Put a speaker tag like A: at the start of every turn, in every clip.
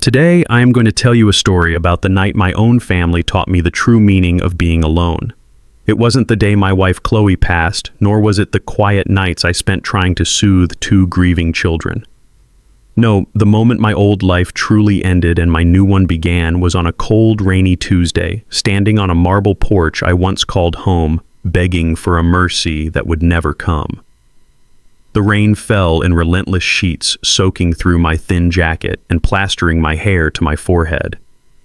A: Today, I am going to tell you a story about the night my own family taught me the true meaning of being alone. It wasn't the day my wife Chloe passed, nor was it the quiet nights I spent trying to soothe two grieving children. No, the moment my old life truly ended and my new one began was on a cold, rainy Tuesday, standing on a marble porch I once called home, begging for a mercy that would never come. The rain fell in relentless sheets, soaking through my thin jacket and plastering my hair to my forehead.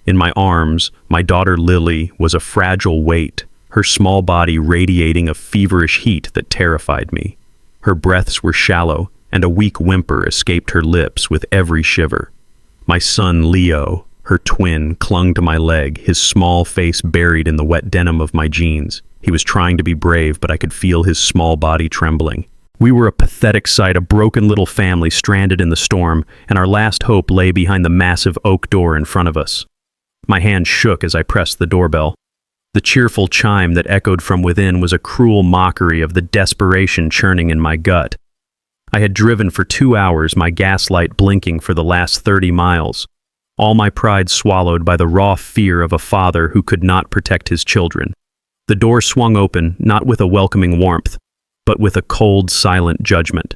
A: In my arms, my daughter Lily was a fragile weight, her small body radiating a feverish heat that terrified me. Her breaths were shallow, and a weak whimper escaped her lips with every shiver. My son Leo, her twin, clung to my leg, his small face buried in the wet denim of my jeans. He was trying to be brave, but I could feel his small body trembling. We were a pathetic sight, a broken little family stranded in the storm, and our last hope lay behind the massive oak door in front of us. My hand shook as I pressed the doorbell. The cheerful chime that echoed from within was a cruel mockery of the desperation churning in my gut. I had driven for 2 hours, my gaslight blinking for the last 30 miles, all my pride swallowed by the raw fear of a father who could not protect his children. The door swung open, not with a welcoming warmth, but with a cold, silent judgment.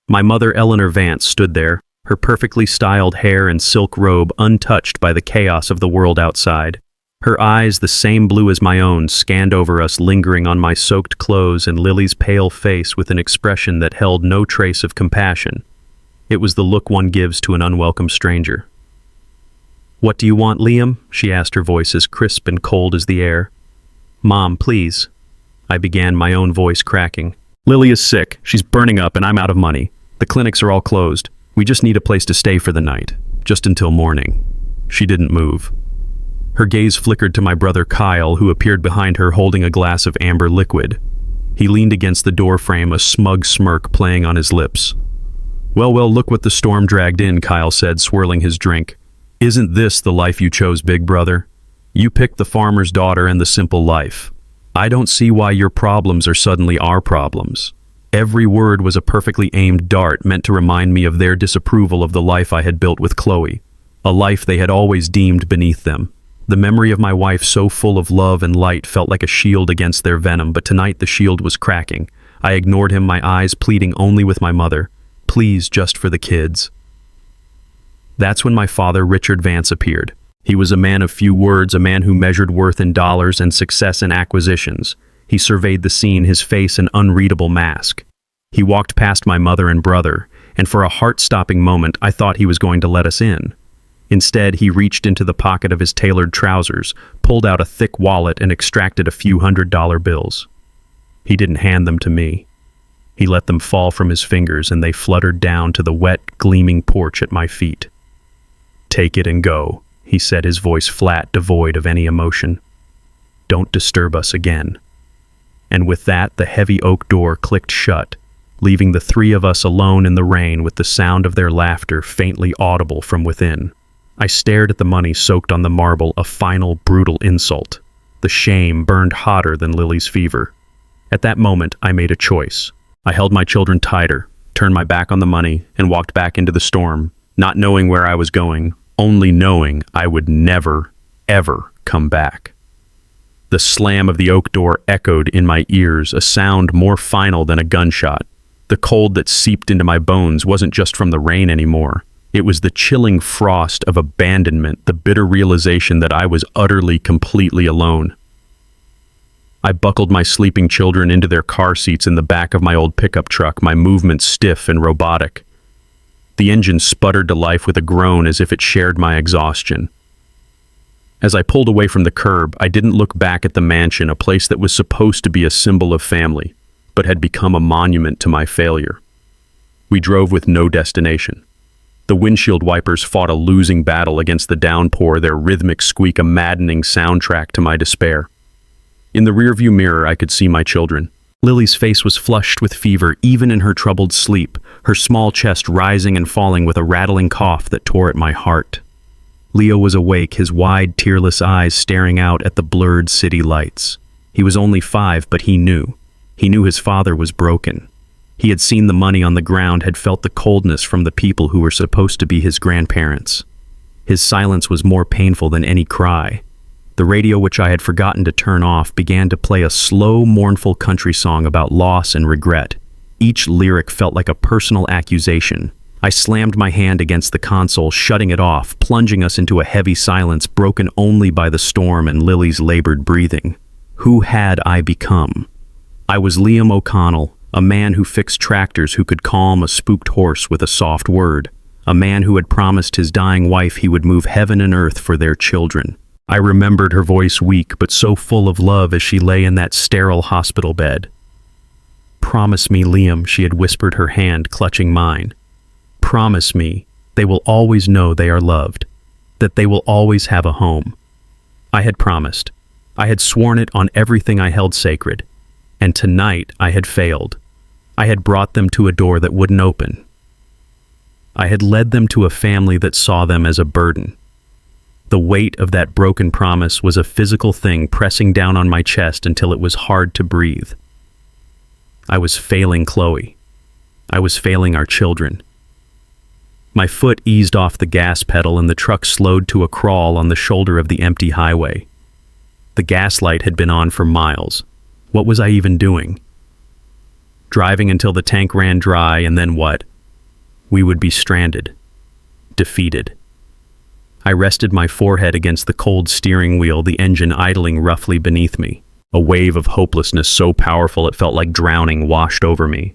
A: My mother, Eleanor Vance, stood there, her perfectly styled hair and silk robe untouched by the chaos of the world outside. Her eyes, the same blue as my own, scanned over us, lingering on my soaked clothes and Lily's pale face with an expression that held no trace of compassion. It was the look one gives to an unwelcome stranger. "What do you want, Liam?" she asked, her voice as crisp and cold as the air. "Mom, please," I began, my own voice cracking. "Lily is sick. She's burning up and I'm out of money. The clinics are all closed. We just need a place to stay for the night. Just until morning." She didn't move. Her gaze flickered to my brother Kyle, who appeared behind her holding a glass of amber liquid. He leaned against the doorframe, a smug smirk playing on his lips. Well, look what the storm dragged in," Kyle said, swirling his drink. "Isn't this the life you chose, big brother? You picked the farmer's daughter and the simple life. I don't see why your problems are suddenly our problems." Every word was a perfectly aimed dart meant to remind me of their disapproval of the life I had built with Chloe, a life they had always deemed beneath them. The memory of my wife, so full of love and light, felt like a shield against their venom, but tonight the shield was cracking. I ignored him, my eyes pleading only with my mother. "Please, just for the kids." That's when my father, Richard Vance, appeared. He was a man of few words, a man who measured worth in dollars and success in acquisitions. He surveyed the scene, his face an unreadable mask. He walked past my mother and brother, and for a heart-stopping moment I thought he was going to let us in. Instead, he reached into the pocket of his tailored trousers, pulled out a thick wallet, and extracted a few $100 bills. He didn't hand them to me. He let them fall from his fingers, and they fluttered down to the wet, gleaming porch at my feet. "Take it and go," he said, his voice flat, devoid of any emotion. "Don't disturb us again." And with that, the heavy oak door clicked shut, leaving the three of us alone in the rain with the sound of their laughter faintly audible from within. I stared at the money soaked on the marble, a final, brutal insult. The shame burned hotter than Lily's fever. At that moment, I made a choice. I held my children tighter, turned my back on the money, and walked back into the storm, not knowing where I was going, only knowing I would never, ever come back. The slam of the oak door echoed in my ears, a sound more final than a gunshot. The cold that seeped into my bones wasn't just from the rain anymore. It was the chilling frost of abandonment, the bitter realization that I was utterly, completely alone. I buckled my sleeping children into their car seats in the back of my old pickup truck, my movements stiff and robotic. The engine sputtered to life with a groan as if it shared my exhaustion. As I pulled away from the curb, I didn't look back at the mansion, a place that was supposed to be a symbol of family, but had become a monument to my failure. We drove with no destination. The windshield wipers fought a losing battle against the downpour, their rhythmic squeak a maddening soundtrack to my despair. In the rearview mirror, I could see my children. Lily's face was flushed with fever, even in her troubled sleep, her small chest rising and falling with a rattling cough that tore at my heart. Leo was awake, his wide, tearless eyes staring out at the blurred city lights. He was only 5, but he knew. He knew his father was broken. He had seen the money on the ground, had felt the coldness from the people who were supposed to be his grandparents. His silence was more painful than any cry. The radio, which I had forgotten to turn off, began to play a slow, mournful country song about loss and regret. Each lyric felt like a personal accusation. I slammed my hand against the console, shutting it off, plunging us into a heavy silence broken only by the storm and Lily's labored breathing. Who had I become? I was Liam O'Connell, a man who fixed tractors, who could calm a spooked horse with a soft word, a man who had promised his dying wife he would move heaven and earth for their children. I remembered her voice, weak but so full of love, as she lay in that sterile hospital bed. "Promise me, Liam," she had whispered, her hand clutching mine. "Promise me they will always know they are loved, that they will always have a home." I had promised. I had sworn it on everything I held sacred. And tonight I had failed. I had brought them to a door that wouldn't open. I had led them to a family that saw them as a burden. The weight of that broken promise was a physical thing pressing down on my chest until it was hard to breathe. I was failing Chloe. I was failing our children. My foot eased off the gas pedal and the truck slowed to a crawl on the shoulder of the empty highway. The gas light had been on for miles. What was I even doing? Driving until the tank ran dry, and then what? We would be stranded. Defeated. I rested my forehead against the cold steering wheel, the engine idling roughly beneath me. A wave of hopelessness so powerful it felt like drowning washed over me.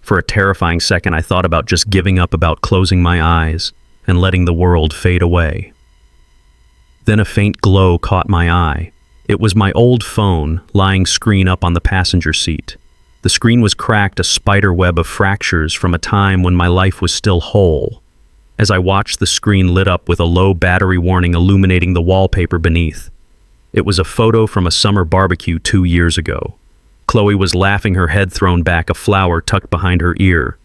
A: For a terrifying second I thought about just giving up, about closing my eyes and letting the world fade away. Then a faint glow caught my eye. It was my old phone, lying screen up on the passenger seat. The screen was cracked, a spider web of fractures from a time when my life was still whole. As I watched, the screen lit up with a low battery warning illuminating the wallpaper beneath. It was a photo from a summer barbecue 2 years ago. Chloe was laughing, her head thrown back, a flower tucked behind her ear.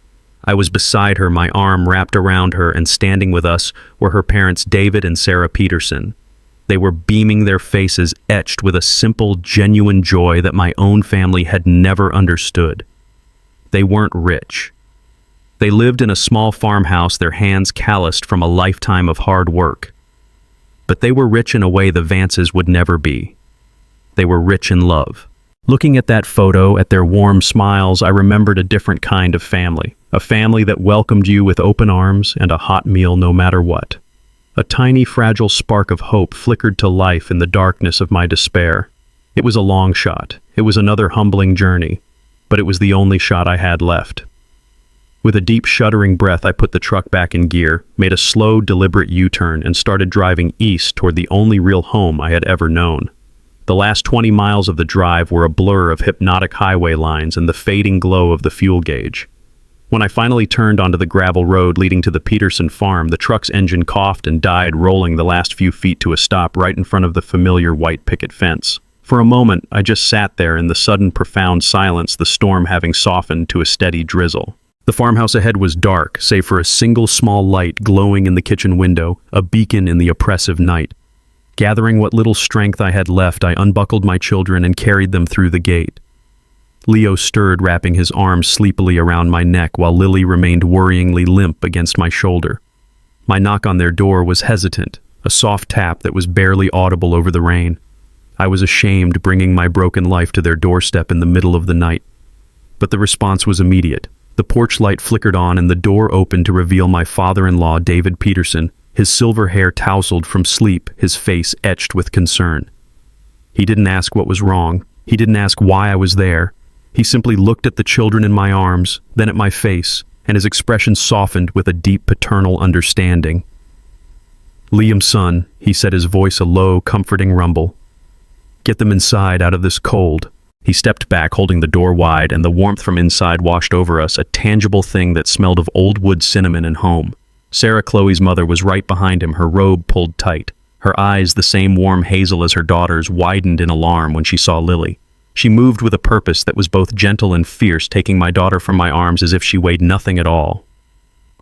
A: I was beside her, my arm wrapped around her, and standing with us were her parents, David and Sarah Peterson. They were beaming, their faces etched with a simple, genuine joy that my own family had never understood. They weren't rich. They lived in a small farmhouse, their hands calloused from a lifetime of hard work. But they were rich in a way the Vances would never be. They were rich in love. Looking at that photo, at their warm smiles, I remembered a different kind of family. A family that welcomed you with open arms and a hot meal no matter what. A tiny, fragile spark of hope flickered to life in the darkness of my despair. It was a long shot. It was another humbling journey. But it was the only shot I had left. With a deep, shuddering breath, I put the truck back in gear, made a slow, deliberate U-turn, and started driving east toward the only real home I had ever known. The last 20 miles of the drive were a blur of hypnotic highway lines and the fading glow of the fuel gauge. When I finally turned onto the gravel road leading to the Peterson farm, the truck's engine coughed and died, rolling the last few feet to a stop right in front of the familiar white picket fence. For a moment, I just sat there in the sudden, profound silence, the storm having softened to a steady drizzle. The farmhouse ahead was dark, save for a single small light glowing in the kitchen window, a beacon in the oppressive night. Gathering what little strength I had left, I unbuckled my children and carried them through the gate. Leo stirred, wrapping his arms sleepily around my neck, while Lily remained worryingly limp against my shoulder. My knock on their door was hesitant, a soft tap that was barely audible over the rain. I was ashamed bringing my broken life to their doorstep in the middle of the night. But the response was immediate. The porch light flickered on and the door opened to reveal my father-in-law, David Peterson, his silver hair tousled from sleep, his face etched with concern. He didn't ask what was wrong. He didn't ask why I was there. He simply looked at the children in my arms, then at my face, and his expression softened with a deep paternal understanding. "Liam, son," he said, his voice a low, comforting rumble. "Get them inside, out of this cold." He stepped back, holding the door wide, and the warmth from inside washed over us, a tangible thing that smelled of old wood, cinnamon, and home. Sarah, Chloe's mother, was right behind him, her robe pulled tight. Her eyes, the same warm hazel as her daughter's, widened in alarm when she saw Lily. She moved with a purpose that was both gentle and fierce, taking my daughter from my arms as if she weighed nothing at all.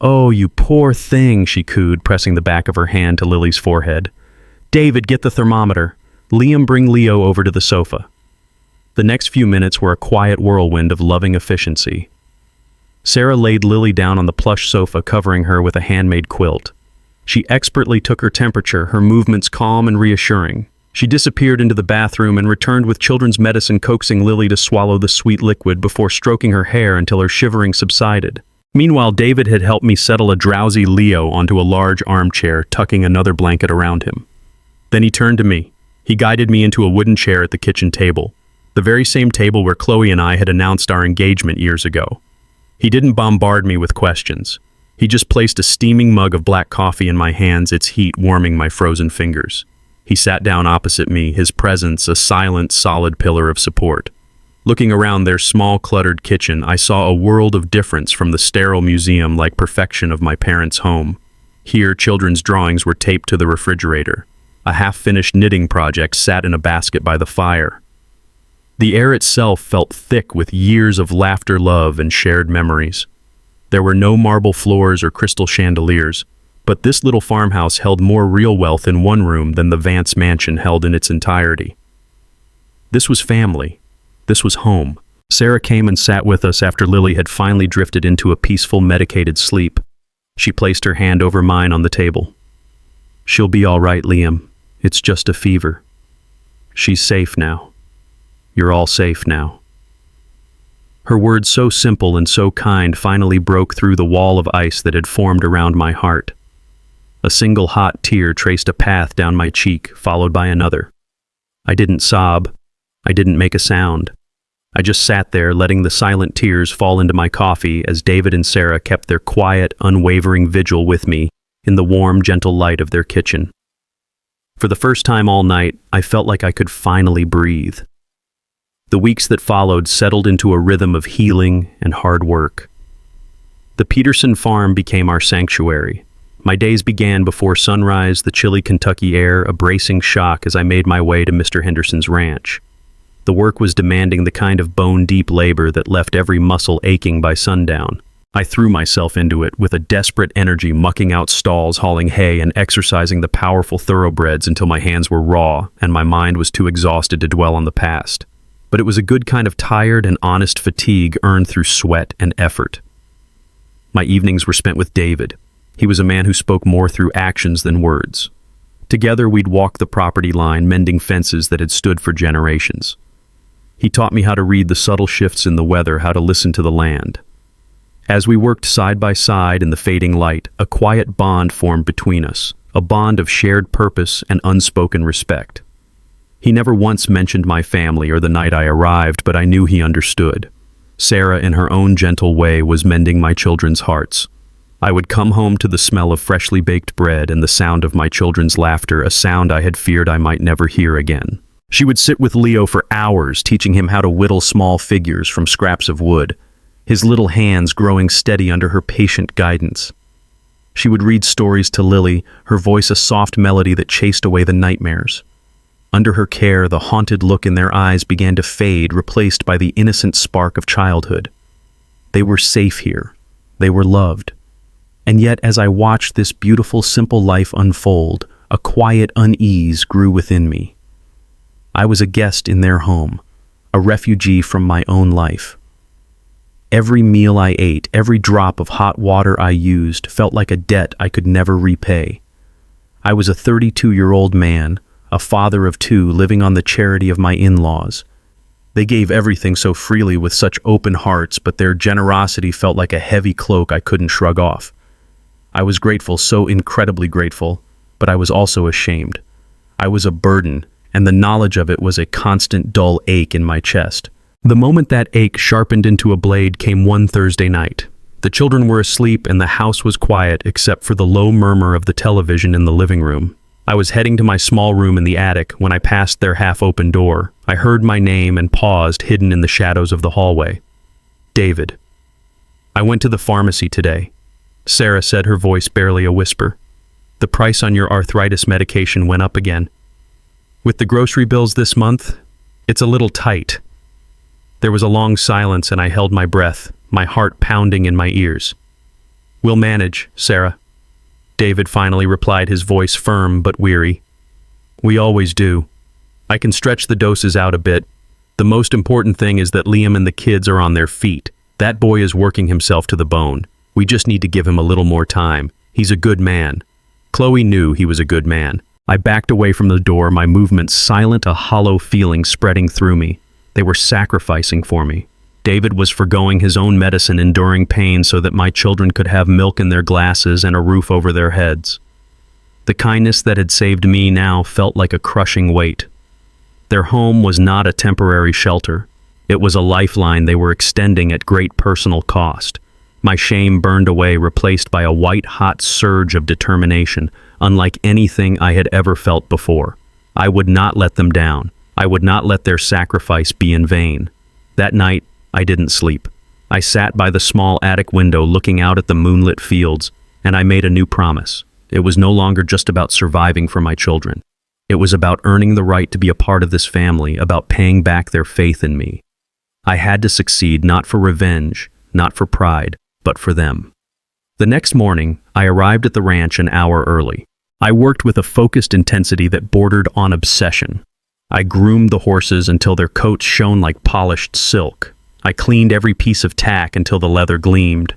A: "Oh, you poor thing," she cooed, pressing the back of her hand to Lily's forehead. "David, get the thermometer. Liam, bring Leo over to the sofa." The next few minutes were a quiet whirlwind of loving efficiency. Sarah laid Lily down on the plush sofa, covering her with a handmade quilt. She expertly took her temperature, her movements calm and reassuring. She disappeared into the bathroom and returned with children's medicine, coaxing Lily to swallow the sweet liquid before stroking her hair until her shivering subsided. Meanwhile, David had helped me settle a drowsy Leo onto a large armchair, tucking another blanket around him. Then he turned to me. He guided me into a wooden chair at the kitchen table, the very same table where Chloe and I had announced our engagement years ago. He didn't bombard me with questions. He just placed a steaming mug of black coffee in my hands, its heat warming my frozen fingers. He sat down opposite me, his presence a silent, solid pillar of support. Looking around their small, cluttered kitchen, I saw a world of difference from the sterile museum-like perfection of my parents' home. Here, children's drawings were taped to the refrigerator. A half-finished knitting project sat in a basket by the fire. The air itself felt thick with years of laughter, love, and shared memories. There were no marble floors or crystal chandeliers, but this little farmhouse held more real wealth in one room than the Vance mansion held in its entirety. This was family. This was home. Sarah came and sat with us after Lily had finally drifted into a peaceful, medicated sleep. She placed her hand over mine on the table. "She'll be all right, Liam. It's just a fever. She's safe now. You're all safe now." Her words, so simple and so kind, finally broke through the wall of ice that had formed around my heart. A single hot tear traced a path down my cheek, followed by another. I didn't sob. I didn't make a sound. I just sat there, letting the silent tears fall into my coffee as David and Sarah kept their quiet, unwavering vigil with me in the warm, gentle light of their kitchen. For the first time all night, I felt like I could finally breathe. The weeks that followed settled into a rhythm of healing and hard work. The Peterson farm became our sanctuary. My days began before sunrise, the chilly Kentucky air a bracing shock as I made my way to Mr. Henderson's ranch. The work was demanding the kind of bone-deep labor that left every muscle aching by sundown. I threw myself into it with a desperate energy, mucking out stalls, hauling hay, and exercising the powerful thoroughbreds until my hands were raw and my mind was too exhausted to dwell on the past. But it was a good kind of tired and honest fatigue earned through sweat and effort. My evenings were spent with David. He was a man who spoke more through actions than words. Together we'd walk the property line, mending fences that had stood for generations. He taught me how to read the subtle shifts in the weather, how to listen to the land. As we worked side by side in the fading light, a quiet bond formed between us, a bond of shared purpose and unspoken respect. He never once mentioned my family or the night I arrived, but I knew he understood. Sarah, in her own gentle way, was mending my children's hearts. I would come home to the smell of freshly baked bread and the sound of my children's laughter, a sound I had feared I might never hear again. She would sit with Leo for hours, teaching him how to whittle small figures from scraps of wood, his little hands growing steady under her patient guidance. She would read stories to Lily, her voice a soft melody that chased away the nightmares. Under her care, the haunted look in their eyes began to fade, replaced by the innocent spark of childhood. They were safe here. They were loved. And yet, as I watched this beautiful, simple life unfold, a quiet unease grew within me. I was a guest in their home, a refugee from my own life. Every meal I ate, every drop of hot water I used, felt like a debt I could never repay. I was a 32-year-old man, a father of two, living on the charity of my in-laws. They gave everything so freely with such open hearts, but their generosity felt like a heavy cloak I couldn't shrug off. I was grateful, so incredibly grateful, but I was also ashamed. I was a burden, and the knowledge of it was a constant dull ache in my chest. The moment that ache sharpened into a blade came one Thursday night. The children were asleep and the house was quiet except for the low murmur of the television in the living room. I was heading to my small room in the attic when I passed their half-open door. I heard my name and paused, hidden in the shadows of the hallway. David. I went to the pharmacy today. Sarah said, her voice barely a whisper. The price on your arthritis medication went up again. With the grocery bills this month, it's a little tight. There was a long silence and I held my breath, my heart pounding in my ears. We'll manage, Sarah. David finally replied, his voice firm but weary. We always do. I can stretch the doses out a bit. The most important thing is that Liam and the kids are on their feet. That boy is working himself to the bone. We just need to give him a little more time. He's a good man. Chloe knew he was a good man. I backed away from the door, my movements silent, a hollow feeling spreading through me. They were sacrificing for me. David was forgoing his own medicine, enduring pain so that my children could have milk in their glasses and a roof over their heads. The kindness that had saved me now felt like a crushing weight. Their home was not a temporary shelter. It was a lifeline they were extending at great personal cost. My shame burned away, replaced by a white-hot surge of determination, unlike anything I had ever felt before. I would not let them down. I would not let their sacrifice be in vain. That night, I didn't sleep. I sat by the small attic window looking out at the moonlit fields, and I made a new promise. It was no longer just about surviving for my children. It was about earning the right to be a part of this family, about paying back their faith in me. I had to succeed, not for revenge, not for pride, but for them. The next morning, I arrived at the ranch an hour early. I worked with a focused intensity that bordered on obsession. I groomed the horses until their coats shone like polished silk. I cleaned every piece of tack until the leather gleamed.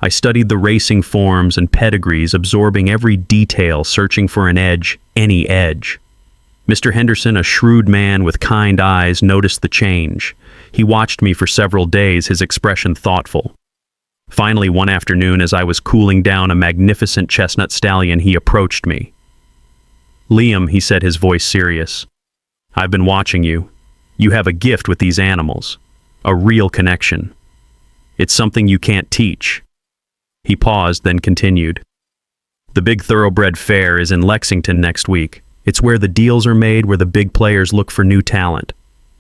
A: I studied the racing forms and pedigrees, absorbing every detail, searching for an edge, any edge. Mr. Henderson, a shrewd man with kind eyes, noticed the change. He watched me for several days, his expression thoughtful. Finally, one afternoon, as I was cooling down a magnificent chestnut stallion, he approached me. "Liam," he said, his voice serious, "I've been watching you. You have a gift with these animals. A real connection. It's something you can't teach." He paused, then continued. "The big thoroughbred fair is in Lexington next week. It's where the deals are made, where the big players look for new talent.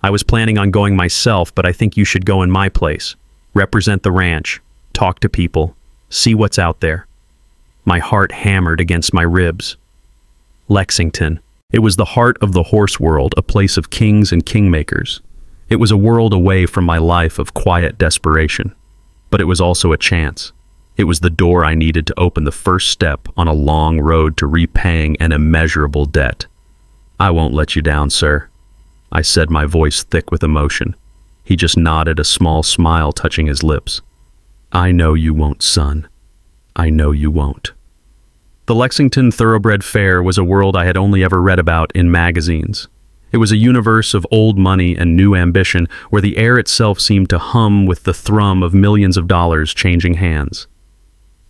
A: I was planning on going myself, but I think you should go in my place. Represent the ranch. Talk to people. See what's out there." My heart hammered against my ribs. Lexington. It was the heart of the horse world, a place of kings and kingmakers. It was a world away from my life of quiet desperation. But it was also a chance. It was the door I needed to open the first step on a long road to repaying an immeasurable debt. "I won't let you down, sir," I said, my voice thick with emotion. He just nodded, a small smile touching his lips. "I know you won't, son. I know you won't." The Lexington Thoroughbred Fair was a world I had only ever read about in magazines. It was a universe of old money and new ambition, where the air itself seemed to hum with the thrum of millions of dollars changing hands.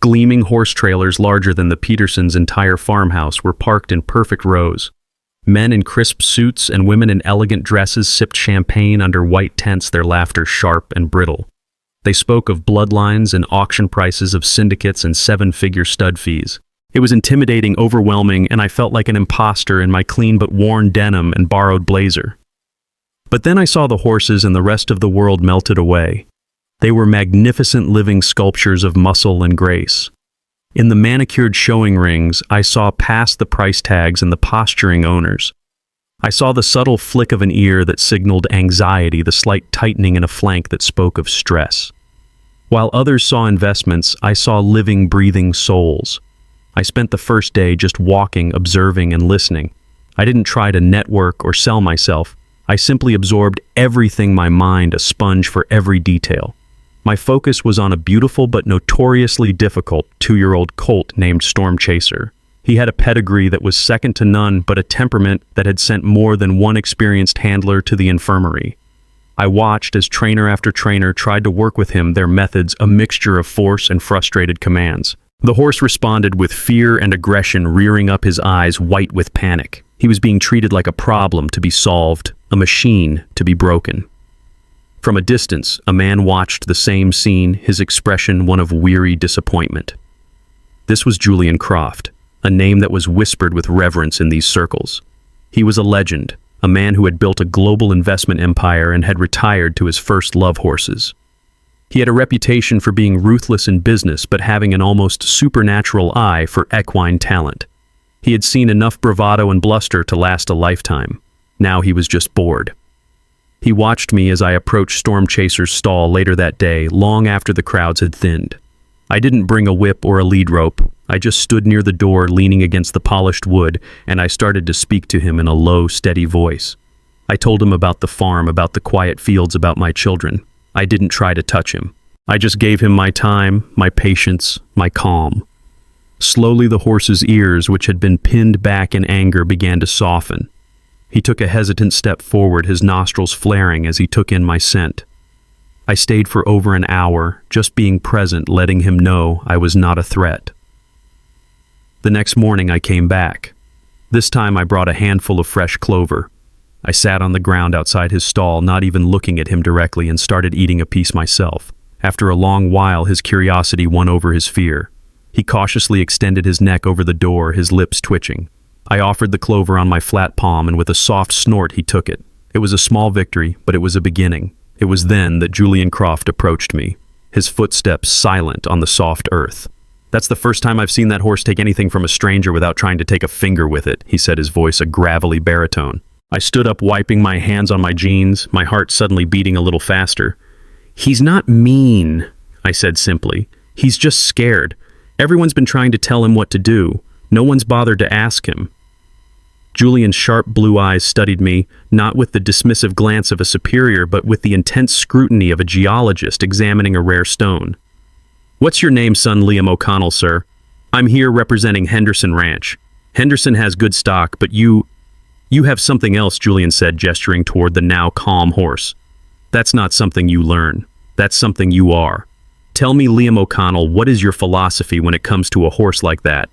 A: Gleaming horse trailers larger than the Petersons' entire farmhouse were parked in perfect rows. Men in crisp suits and women in elegant dresses sipped champagne under white tents, their laughter sharp and brittle. They spoke of bloodlines and auction prices, of syndicates and seven-figure stud fees. It was intimidating, overwhelming, and I felt like an imposter in my clean but worn denim and borrowed blazer. But then I saw the horses and the rest of the world melted away. They were magnificent living sculptures of muscle and grace. In the manicured showing rings, I saw past the price tags and the posturing owners. I saw the subtle flick of an ear that signaled anxiety, the slight tightening in a flank that spoke of stress. While others saw investments, I saw living, breathing souls. I spent the first day just walking, observing, and listening. I didn't try to network or sell myself. I simply absorbed everything, my mind a sponge for every detail. My focus was on a beautiful but notoriously difficult 2-year-old colt named Storm Chaser. He had a pedigree that was second to none, but a temperament that had sent more than one experienced handler to the infirmary. I watched as trainer after trainer tried to work with him, their methods a mixture of force and frustrated commands. The horse responded with fear and aggression, rearing up his eyes white with panic. He was being treated like a problem to be solved, a machine to be broken. From a distance, a man watched the same scene, his expression one of weary disappointment. This was Julian Croft, a name that was whispered with reverence in these circles. He was a legend, a man who had built a global investment empire and had retired to his first love horses. He had a reputation for being ruthless in business, but having an almost supernatural eye for equine talent. He had seen enough bravado and bluster to last a lifetime. Now he was just bored. He watched me as I approached Storm Chaser's stall later that day, long after the crowds had thinned. I didn't bring a whip or a lead rope. I just stood near the door, leaning against the polished wood, and I started to speak to him in a low, steady voice. I told him about the farm, about the quiet fields, about my children. I didn't try to touch him. I just gave him my time, my patience, my calm. Slowly the horse's ears, which had been pinned back in anger, began to soften. He took a hesitant step forward, his nostrils flaring as he took in my scent. I stayed for over an hour, just being present, letting him know I was not a threat. The next morning I came back. This time I brought a handful of fresh clover. I sat on the ground outside his stall, not even looking at him directly, and started eating a piece myself. After a long while, his curiosity won over his fear. He cautiously extended his neck over the door, his lips twitching. I offered the clover on my flat palm, and with a soft snort he took it. It was a small victory, but it was a beginning. It was then that Julian Croft approached me, his footsteps silent on the soft earth. "That's the first time I've seen that horse take anything from a stranger without trying to take a finger with it," he said, his voice a gravelly baritone. I stood up, wiping my hands on my jeans, my heart suddenly beating a little faster. "He's not mean," I said simply. "He's just scared. Everyone's been trying to tell him what to do. No one's bothered to ask him." Julian's sharp blue eyes studied me, not with the dismissive glance of a superior, but with the intense scrutiny of a geologist examining a rare stone. "What's your name, son?" "Liam O'Connell, sir. I'm here representing Henderson Ranch. Henderson has good stock, but you have something else," Julian said, gesturing toward the now calm horse. "That's not something you learn. That's something you are. Tell me, Liam O'Connell, what is your philosophy when it comes to a horse like that?"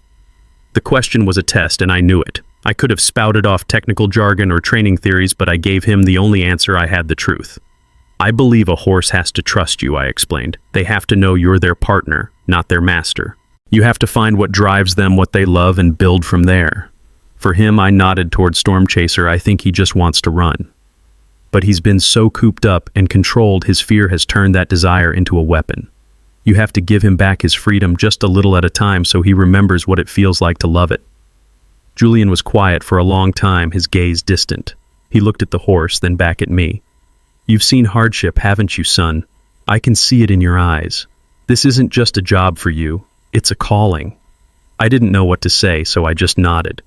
A: The question was a test, and I knew it. I could have spouted off technical jargon or training theories, but I gave him the only answer I had: the truth. "I believe a horse has to trust you," I explained. "They have to know you're their partner, not their master. You have to find what drives them, what they love, and build from there." For him, I nodded toward Storm Chaser. "I think he just wants to run. But he's been so cooped up and controlled, his fear has turned that desire into a weapon. You have to give him back his freedom just a little at a time so he remembers what it feels like to love it." Julian was quiet for a long time, his gaze distant. He looked at the horse, then back at me. "You've seen hardship, haven't you, son? I can see it in your eyes. This isn't just a job for you, it's a calling." I didn't know what to say, so I just nodded.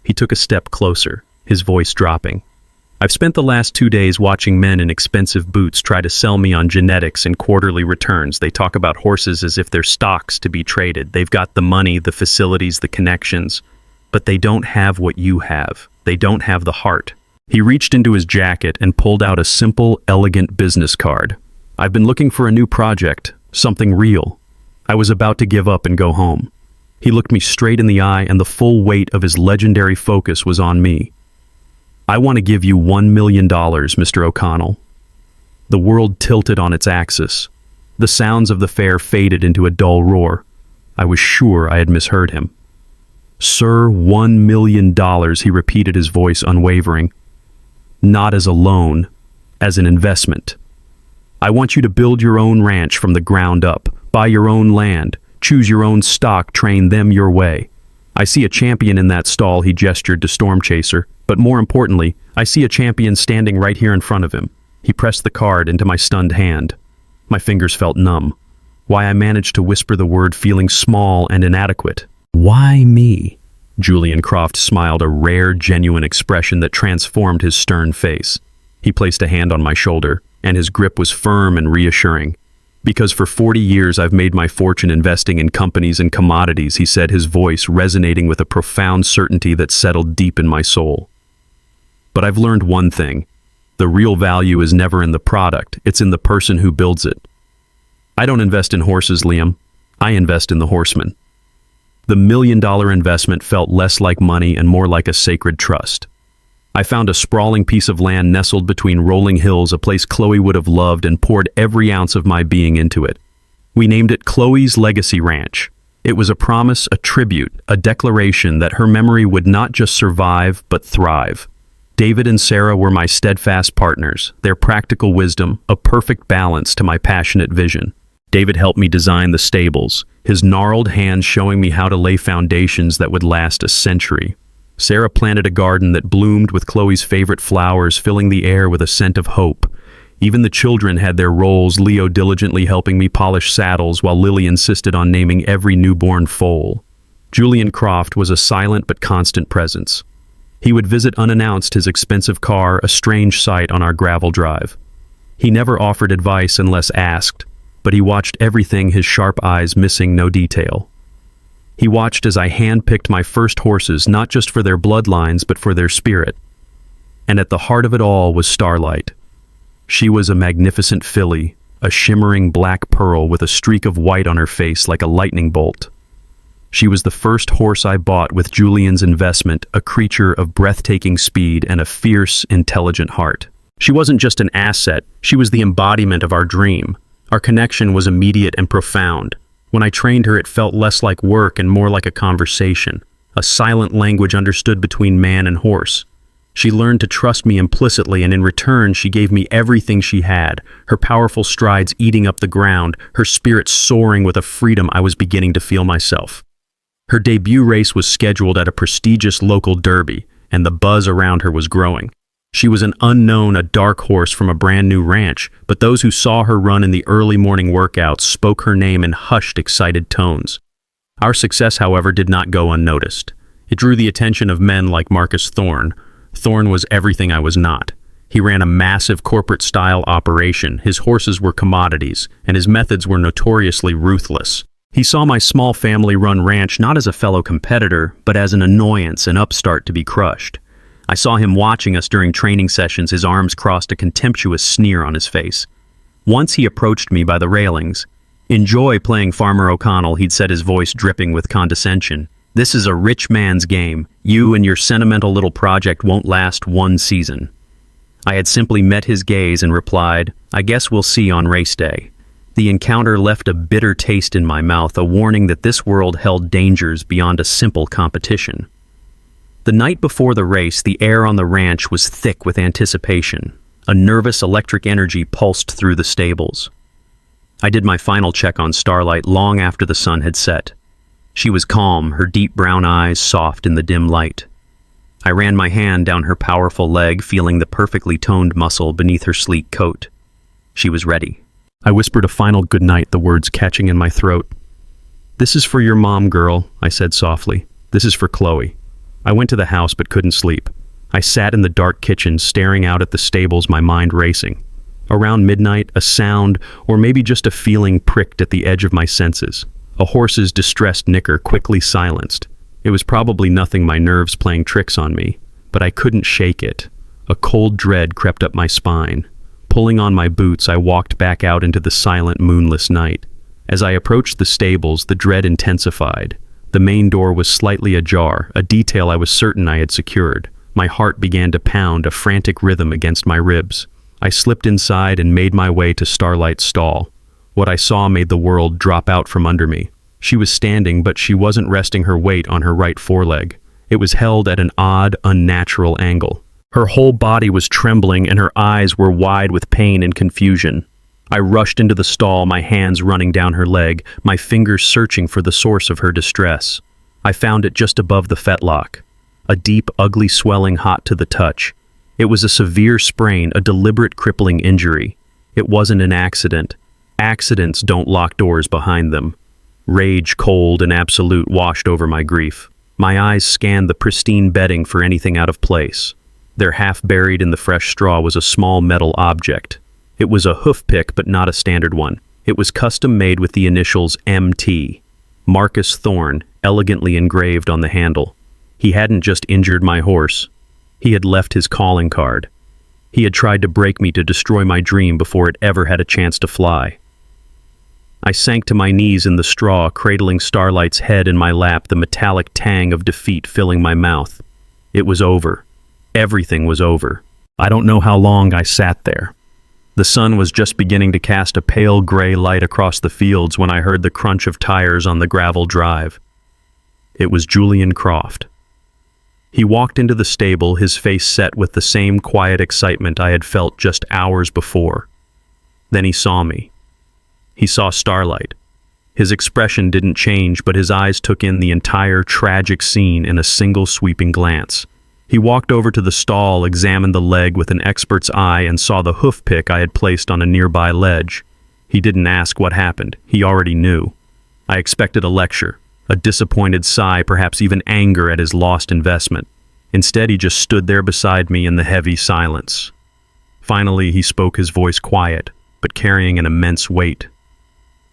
A: He took a step closer, his voice dropping. "I've spent the last 2 days watching men in expensive boots try to sell me on genetics and quarterly returns. They talk about horses as if they're stocks to be traded. They've got the money, the facilities, the connections. But they don't have what you have. They don't have the heart." He reached into his jacket and pulled out a simple, elegant business card. "I've been looking for a new project, something real." I was about to give up and go home. He looked me straight in the eye, and the full weight of his legendary focus was on me. "I want to give you $1 million, Mr. O'Connell." The world tilted on its axis. The sounds of the fair faded into a dull roar. I was sure I had misheard him. "Sir, $1 million, he repeated, his voice unwavering. "Not as a loan, as an investment. I want you to build your own ranch from the ground up, buy your own land, choose your own stock, train them your way. I see a champion in that stall," he gestured to Storm Chaser, "but more importantly, I see a champion standing right here in front of him." He pressed the card into my stunned hand. My fingers felt numb. Why, I managed to whisper the word, feeling small and inadequate. "Why me?" Julian Croft smiled, a rare, genuine expression that transformed his stern face. He placed a hand on my shoulder, and his grip was firm and reassuring. "Because for 40 years I've made my fortune investing in companies and commodities," he said, his voice resonating with a profound certainty that settled deep in my soul. "But I've learned one thing. The real value is never in the product, it's in the person who builds it. I don't invest in horses, Liam. I invest in the horseman." The $1 million investment felt less like money and more like a sacred trust. I found a sprawling piece of land nestled between rolling hills, a place Chloe would have loved, and poured every ounce of my being into it. We named it Chloe's Legacy Ranch. It was a promise, a tribute, a declaration that her memory would not just survive, but thrive. David and Sarah were my steadfast partners, their practical wisdom, a perfect balance to my passionate vision. David helped me design the stables, his gnarled hands showing me how to lay foundations that would last a century. Sarah planted a garden that bloomed with Chloe's favorite flowers, filling the air with a scent of hope. Even the children had their roles, Leo diligently helping me polish saddles while Lily insisted on naming every newborn foal. Julian Croft was a silent but constant presence. He would visit unannounced, his expensive car a strange sight on our gravel drive. He never offered advice unless asked, but he watched everything, his sharp eyes missing no detail. He watched as I handpicked my first horses, not just for their bloodlines, but for their spirit. And at the heart of it all was Starlight. She was a magnificent filly, a shimmering black pearl with a streak of white on her face like a lightning bolt. She was the first horse I bought with Julian's investment, a creature of breathtaking speed and a fierce, intelligent heart. She wasn't just an asset, she was the embodiment of our dream. Our connection was immediate and profound. When I trained her, it felt less like work and more like a conversation, a silent language understood between man and horse. She learned to trust me implicitly, and in return she gave me everything she had, her powerful strides eating up the ground, her spirit soaring with a freedom I was beginning to feel myself. Her debut race was scheduled at a prestigious local derby, and the buzz around her was growing. She was an unknown, a dark horse from a brand new ranch, but those who saw her run in the early morning workouts spoke her name in hushed, excited tones. Our success, however, did not go unnoticed. It drew the attention of men like Marcus Thorne. Thorne was everything I was not. He ran a massive corporate-style operation, his horses were commodities, and his methods were notoriously ruthless. He saw my small family-run ranch not as a fellow competitor, but as an annoyance, an upstart to be crushed. I saw him watching us during training sessions, his arms crossed, a contemptuous sneer on his face. Once he approached me by the railings. "Enjoy playing Farmer O'Connell," he'd said, his voice dripping with condescension. "This is a rich man's game. You and your sentimental little project won't last one season." I had simply met his gaze and replied, "I guess we'll see on race day." The encounter left a bitter taste in my mouth, a warning that this world held dangers beyond a simple competition. The night before the race, the air on the ranch was thick with anticipation. A nervous electric energy pulsed through the stables. I did my final check on Starlight long after the sun had set. She was calm, her deep brown eyes soft in the dim light. I ran my hand down her powerful leg, feeling the perfectly toned muscle beneath her sleek coat. She was ready. I whispered a final goodnight, the words catching in my throat. "This is for your mom, girl," I said softly. "This is for Chloe." I went to the house but couldn't sleep. I sat in the dark kitchen, staring out at the stables, my mind racing. Around midnight, a sound, or maybe just a feeling, pricked at the edge of my senses. A horse's distressed nicker, quickly silenced. It was probably nothing, my nerves playing tricks on me, but I couldn't shake it. A cold dread crept up my spine. Pulling on my boots, I walked back out into the silent, moonless night. As I approached the stables, the dread intensified. The main door was slightly ajar, a detail I was certain I had secured. My heart began to pound, a frantic rhythm against my ribs. I slipped inside and made my way to Starlight's stall. What I saw made the world drop out from under me. She was standing, but she wasn't resting her weight on her right foreleg. It was held at an odd, unnatural angle. Her whole body was trembling and her eyes were wide with pain and confusion. I rushed into the stall, my hands running down her leg, my fingers searching for the source of her distress. I found it just above the fetlock. A deep, ugly swelling hot to the touch. It was a severe sprain, a deliberate crippling injury. It wasn't an accident. Accidents don't lock doors behind them. Rage, cold and absolute, washed over my grief. My eyes scanned the pristine bedding for anything out of place. There, half buried in the fresh straw, was a small metal object. It was a hoof pick, but not a standard one. It was custom made with the initials MT. Marcus Thorne, elegantly engraved on the handle. He hadn't just injured my horse. He had left his calling card. He had tried to break me, to destroy my dream before it ever had a chance to fly. I sank to my knees in the straw, cradling Starlight's head in my lap, the metallic tang of defeat filling my mouth. It was over. Everything was over. I don't know how long I sat there. The sun was just beginning to cast a pale gray light across the fields when I heard the crunch of tires on the gravel drive. It was Julian Croft. He walked into the stable, his face set with the same quiet excitement I had felt just hours before. Then he saw me. He saw Starlight. His expression didn't change, but his eyes took in the entire tragic scene in a single sweeping glance. He walked over to the stall, examined the leg with an expert's eye, and saw the hoof pick I had placed on a nearby ledge. He didn't ask what happened. He already knew. I expected a lecture, a disappointed sigh, perhaps even anger at his lost investment. Instead, he just stood there beside me in the heavy silence. Finally, he spoke, his voice quiet, but carrying an immense weight.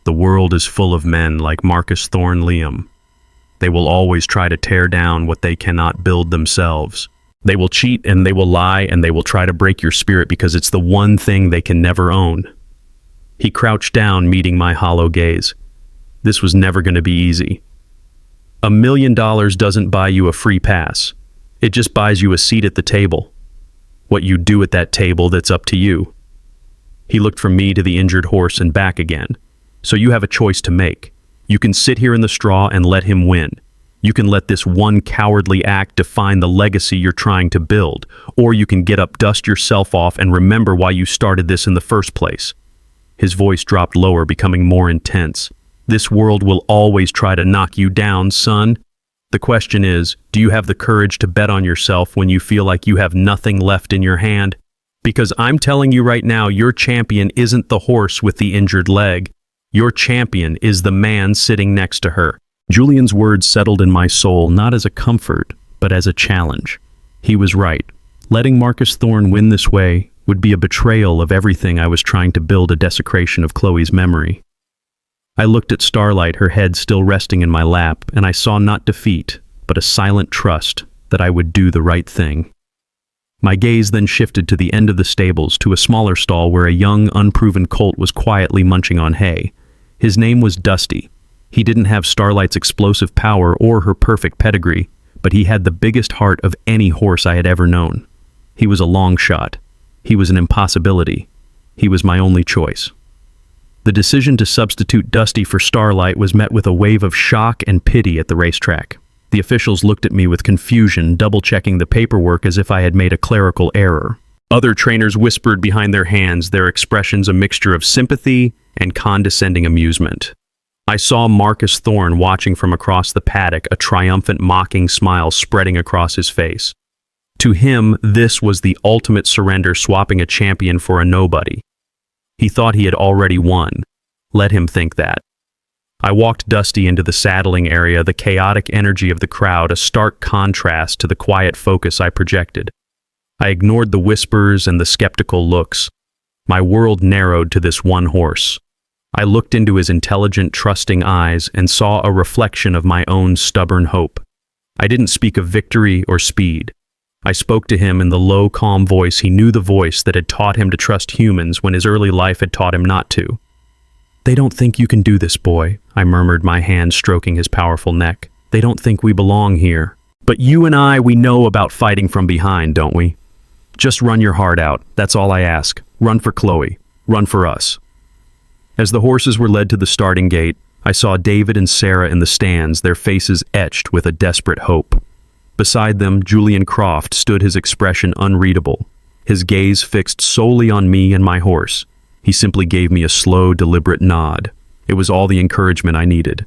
A: "The world is full of men like Marcus Thorne Liam. They will always try to tear down what they cannot build themselves. They will cheat and they will lie and they will try to break your spirit because it's the one thing they can never own. He crouched down, meeting my hollow gaze. This was never going to be easy. $1 million doesn't buy you a free pass. It just buys you a seat at the table. What you do at that table, that's up to you. He looked from me to the injured horse and back again. So you have a choice to make. You can sit here in the straw and let him win. You can let this one cowardly act define the legacy you're trying to build, or you can get up, dust yourself off, and remember why you started this in the first place. His voice dropped lower, becoming more intense. This world will always try to knock you down, son. The question is, do you have the courage to bet on yourself when you feel like you have nothing left in your hand? Because I'm telling you right now, your champion isn't the horse with the injured leg. Your champion is the man sitting next to her. Julian's words settled in my soul, not as a comfort, but as a challenge. He was right. Letting Marcus Thorne win this way would be a betrayal of everything I was trying to build, a desecration of Chloe's memory. I looked at Starlight, her head still resting in my lap, and I saw not defeat, but a silent trust that I would do the right thing. My gaze then shifted to the end of the stables, to a smaller stall where a young, unproven colt was quietly munching on hay. His name was Dusty. He didn't have Starlight's explosive power or her perfect pedigree, but he had the biggest heart of any horse I had ever known. He was a long shot. He was an impossibility. He was my only choice. The decision to substitute Dusty for Starlight was met with a wave of shock and pity at the racetrack. The officials looked at me with confusion, double-checking the paperwork as if I had made a clerical error. Other trainers whispered behind their hands, their expressions a mixture of sympathy and condescending amusement. I saw Marcus Thorne watching from across the paddock, a triumphant, mocking smile spreading across his face. To him, this was the ultimate surrender, swapping a champion for a nobody. He thought he had already won. Let him think that. I walked Dusty into the saddling area, the chaotic energy of the crowd, a stark contrast to the quiet focus I projected. I ignored the whispers and the skeptical looks. My world narrowed to this one horse. I looked into his intelligent, trusting eyes and saw a reflection of my own stubborn hope. I didn't speak of victory or speed. I spoke to him in the low, calm voice he knew, the voice that had taught him to trust humans when his early life had taught him not to. "They don't think you can do this, boy," I murmured, my hand stroking his powerful neck. "They don't think we belong here. But you and I, we know about fighting from behind, don't we? Just run your heart out. That's all I ask. Run for Chloe. Run for us." As the horses were led to the starting gate, I saw David and Sarah in the stands, their faces etched with a desperate hope. Beside them, Julian Croft stood, his expression unreadable, his gaze fixed solely on me and my horse. He simply gave me a slow, deliberate nod. It was all the encouragement I needed.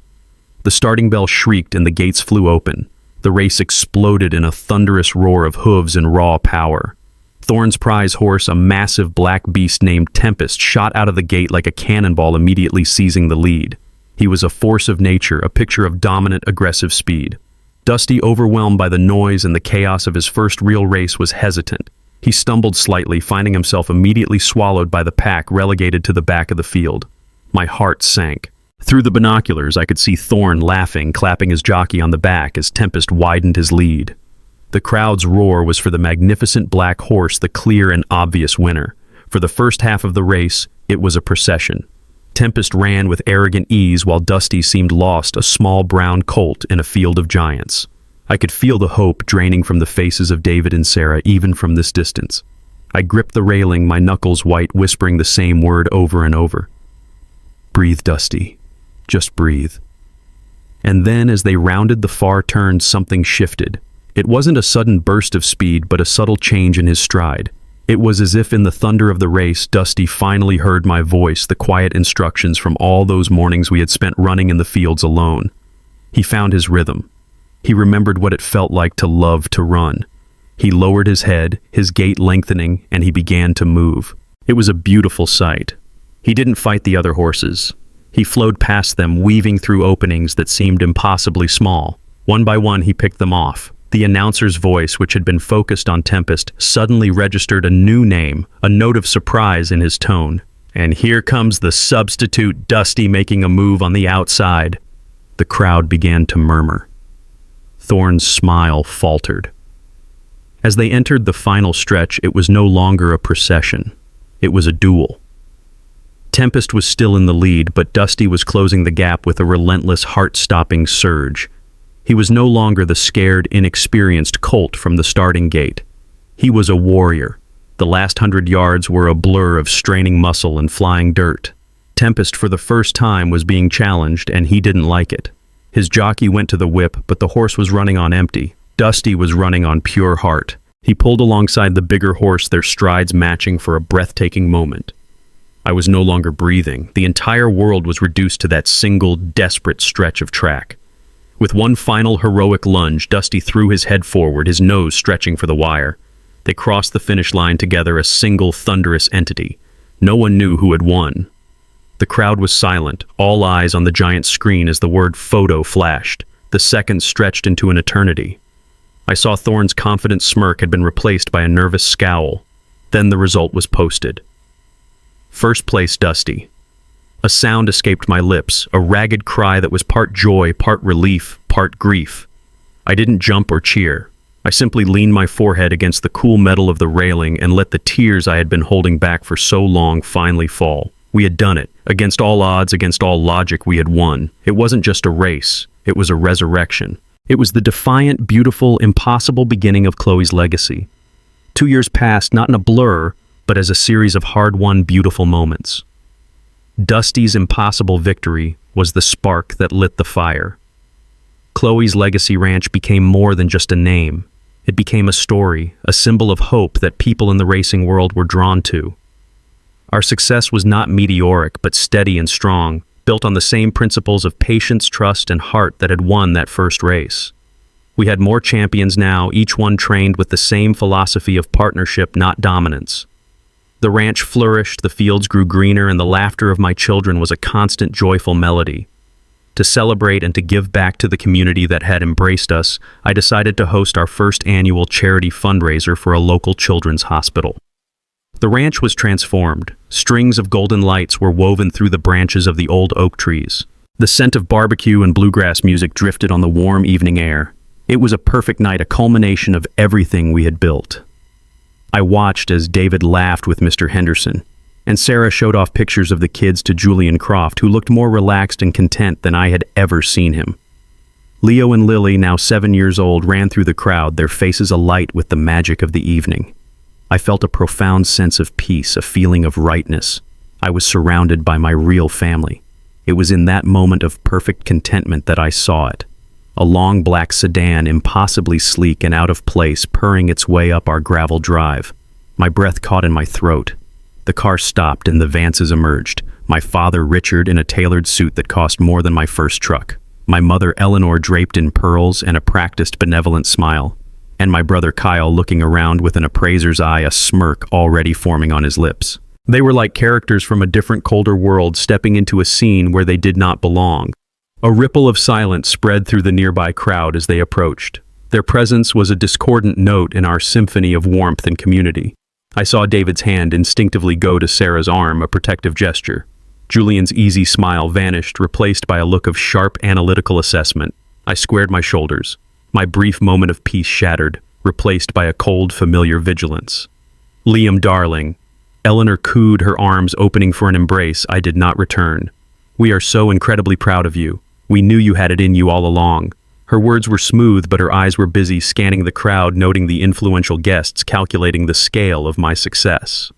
A: The starting bell shrieked and the gates flew open. The race exploded in a thunderous roar of hooves and raw power. Thorne's prize horse, a massive black beast named Tempest, shot out of the gate like a cannonball, immediately seizing the lead. He was a force of nature, a picture of dominant, aggressive speed. Dusty, overwhelmed by the noise and the chaos of his first real race, was hesitant. He stumbled slightly, finding himself immediately swallowed by the pack, relegated to the back of the field. My heart sank. Through the binoculars, I could see Thorne laughing, clapping his jockey on the back as Tempest widened his lead. The crowd's roar was for the magnificent black horse, the clear and obvious winner. For the first half of the race, it was a procession. Tempest ran with arrogant ease while Dusty seemed lost, a small brown colt in a field of giants. I could feel the hope draining from the faces of David and Sarah, even from this distance. I gripped the railing, my knuckles white, whispering the same word over and over. "Breathe, Dusty. Just breathe." And then, as they rounded the far turn, something shifted. It wasn't a sudden burst of speed, but a subtle change in his stride. It was as if in the thunder of the race, Dusty finally heard my voice, the quiet instructions from all those mornings we had spent running in the fields alone. He found his rhythm. He remembered what it felt like to love to run. He lowered his head, his gait lengthening, and he began to move. It was a beautiful sight. He didn't fight the other horses. He flowed past them, weaving through openings that seemed impossibly small. One by one, he picked them off. The announcer's voice, which had been focused on Tempest, suddenly registered a new name, a note of surprise in his tone. "And here comes the substitute, Dusty, making a move on the outside." The crowd began to murmur. Thorne's smile faltered. As they entered the final stretch, it was no longer a procession. It was a duel. Tempest was still in the lead, but Dusty was closing the gap with a relentless, heart-stopping surge. He was no longer the scared, inexperienced colt from the starting gate. He was a warrior. The last 100 yards were a blur of straining muscle and flying dirt. Tempest, for the first time, was being challenged, and he didn't like it. His jockey went to the whip, but the horse was running on empty. Dusty was running on pure heart. He pulled alongside the bigger horse, their strides matching for a breathtaking moment. I was no longer breathing. The entire world was reduced to that single, desperate stretch of track. With one final heroic lunge, Dusty threw his head forward, his nose stretching for the wire. They crossed the finish line together, a single, thunderous entity. No one knew who had won. The crowd was silent, all eyes on the giant screen as the word photo flashed. The seconds stretched into an eternity. I saw Thorne's confident smirk had been replaced by a nervous scowl. Then the result was posted. First place, Dusty. A sound escaped my lips, a ragged cry that was part joy, part relief, part grief. I didn't jump or cheer. I simply leaned my forehead against the cool metal of the railing and let the tears I had been holding back for so long finally fall. We had done it. Against all odds, against all logic, we had won. It wasn't just a race. It was a resurrection. It was the defiant, beautiful, impossible beginning of Chloe's legacy. 2 years passed, not in a blur, but as a series of hard-won, beautiful moments. Dusty's impossible victory was the spark that lit the fire. Chloe's legacy ranch became more than just a name. It became a story, a symbol of hope that people in the racing world were drawn to. Our success was not meteoric, but steady and strong, built on the same principles of patience, trust, and heart that had won that first race. We had more champions now, each one trained with the same philosophy of partnership, not dominance. The ranch flourished, the fields grew greener, and the laughter of my children was a constant, joyful melody. To celebrate and to give back to the community that had embraced us, I decided to host our first annual charity fundraiser for a local children's hospital. The ranch was transformed. Strings of golden lights were woven through the branches of the old oak trees. The scent of barbecue and bluegrass music drifted on the warm evening air. It was a perfect night, a culmination of everything we had built. I watched as David laughed with Mr. Henderson, and Sarah showed off pictures of the kids to Julian Croft, who looked more relaxed and content than I had ever seen him. Leo and Lily, now 7 years old, ran through the crowd, their faces alight with the magic of the evening. I felt a profound sense of peace, a feeling of rightness. I was surrounded by my real family. It was in that moment of perfect contentment that I saw it. A long black sedan, impossibly sleek and out of place, purring its way up our gravel drive. My breath caught in my throat. The car stopped and the Vances emerged. My father, Richard, in a tailored suit that cost more than my first truck. My mother, Eleanor, draped in pearls and a practiced, benevolent smile. And my brother Kyle looking around with an appraiser's eye, a smirk already forming on his lips. They were like characters from a different, colder world stepping into a scene where they did not belong. A ripple of silence spread through the nearby crowd as they approached. Their presence was a discordant note in our symphony of warmth and community. I saw David's hand instinctively go to Sarah's arm, a protective gesture. Julian's easy smile vanished, replaced by a look of sharp, analytical assessment. I squared my shoulders. My brief moment of peace shattered, replaced by a cold, familiar vigilance. Liam, darling. Eleanor cooed, her arms opening for an embrace I did not return. We are so incredibly proud of you. We knew you had it in you all along. Her words were smooth, but her eyes were busy scanning the crowd, noting the influential guests, calculating the scale of my success.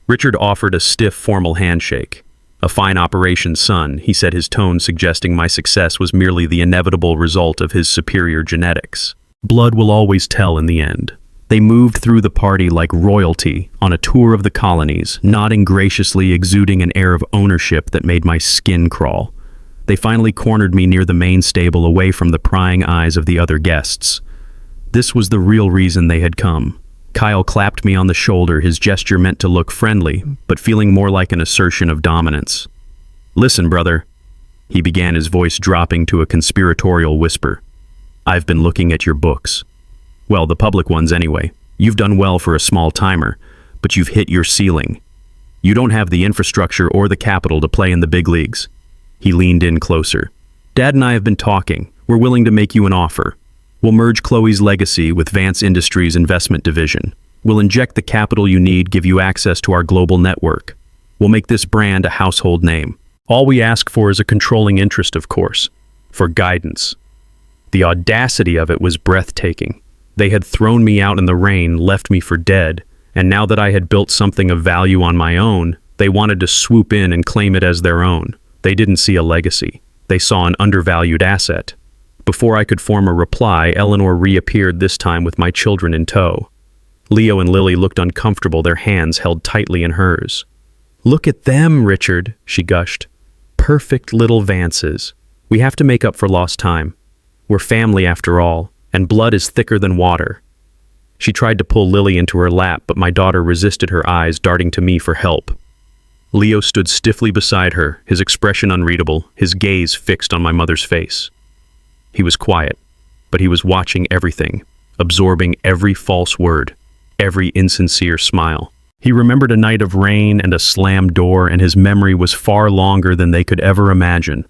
A: Richard offered a stiff, formal handshake. A fine operation, son, he said, his tone suggesting my success was merely the inevitable result of his superior genetics. Blood will always tell in the end. They moved through the party like royalty, on a tour of the colonies, nodding graciously, exuding an air of ownership that made my skin crawl. They finally cornered me near the main stable, away from the prying eyes of the other guests. This was the real reason they had come. Kyle clapped me on the shoulder, his gesture meant to look friendly, but feeling more like an assertion of dominance. Listen, brother, he began, his voice dropping to a conspiratorial whisper. I've been looking at your books. Well, the public ones anyway. You've done well for a small timer, but you've hit your ceiling. You don't have the infrastructure or the capital to play in the big leagues. He leaned in closer. Dad and I have been talking. We're willing to make you an offer. We'll merge Chloe's legacy with Vance Industries' investment division. We'll inject the capital you need, give you access to our global network. We'll make this brand a household name. All we ask for is a controlling interest, of course, for guidance. The audacity of it was breathtaking. They had thrown me out in the rain, left me for dead, and now that I had built something of value on my own, they wanted to swoop in and claim it as their own. They didn't see a legacy. They saw an undervalued asset. Before I could form a reply, Eleanor reappeared, this time with my children in tow. Leo and Lily looked uncomfortable, their hands held tightly in hers. "Look at them, Richard," she gushed. "Perfect little Vances. We have to make up for lost time. We're family after all, and blood is thicker than water." She tried to pull Lily into her lap, but my daughter resisted, her eyes darting to me for help. Leo stood stiffly beside her, his expression unreadable, his gaze fixed on my mother's face. He was quiet, but he was watching everything, absorbing every false word, every insincere smile. He remembered a night of rain and a slammed door, and his memory was far longer than they could ever imagine.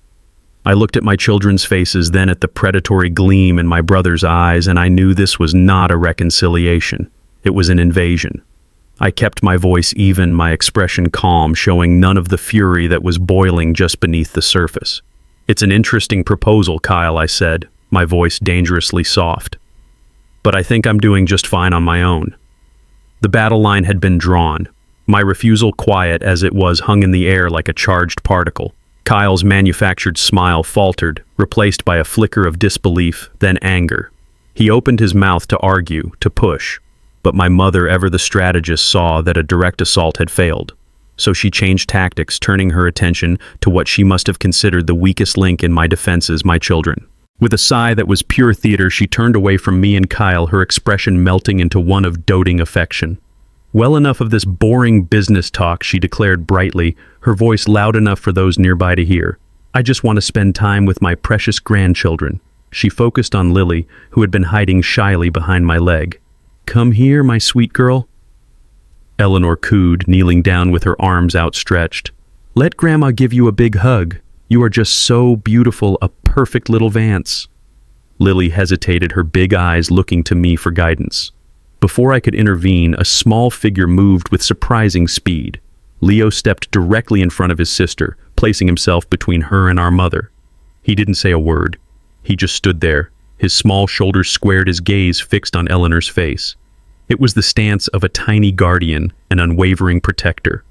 A: I looked at my children's faces, then at the predatory gleam in my brother's eyes, and I knew this was not a reconciliation. It was an invasion. I kept my voice even, my expression calm, showing none of the fury that was boiling just beneath the surface. "It's an interesting proposal, Kyle," I said, my voice dangerously soft. "But I think I'm doing just fine on my own." The battle line had been drawn. My refusal, quiet as it was, hung in the air like a charged particle. Kyle's manufactured smile faltered, replaced by a flicker of disbelief, then anger. He opened his mouth to argue, to push, but my mother, ever the strategist, saw that a direct assault had failed. So she changed tactics, turning her attention to what she must have considered the weakest link in my defenses, my children. With a sigh that was pure theater, she turned away from me and Kyle, her expression melting into one of doting affection. "Well, enough of this boring business talk," she declared brightly, her voice loud enough for those nearby to hear. "I just want to spend time with my precious grandchildren." She focused on Lily, who had been hiding shyly behind my leg. "Come here, my sweet girl." Eleanor cooed, kneeling down with her arms outstretched. "Let Grandma give you a big hug. You are just so beautiful, a perfect little Vance." Lily hesitated, her big eyes looking to me for guidance. Before I could intervene, a small figure moved with surprising speed. Leo stepped directly in front of his sister, placing himself between her and our mother. He didn't say a word. He just stood there, his small shoulders squared, his gaze fixed on Eleanor's face. It was the stance of a tiny guardian, an unwavering protector.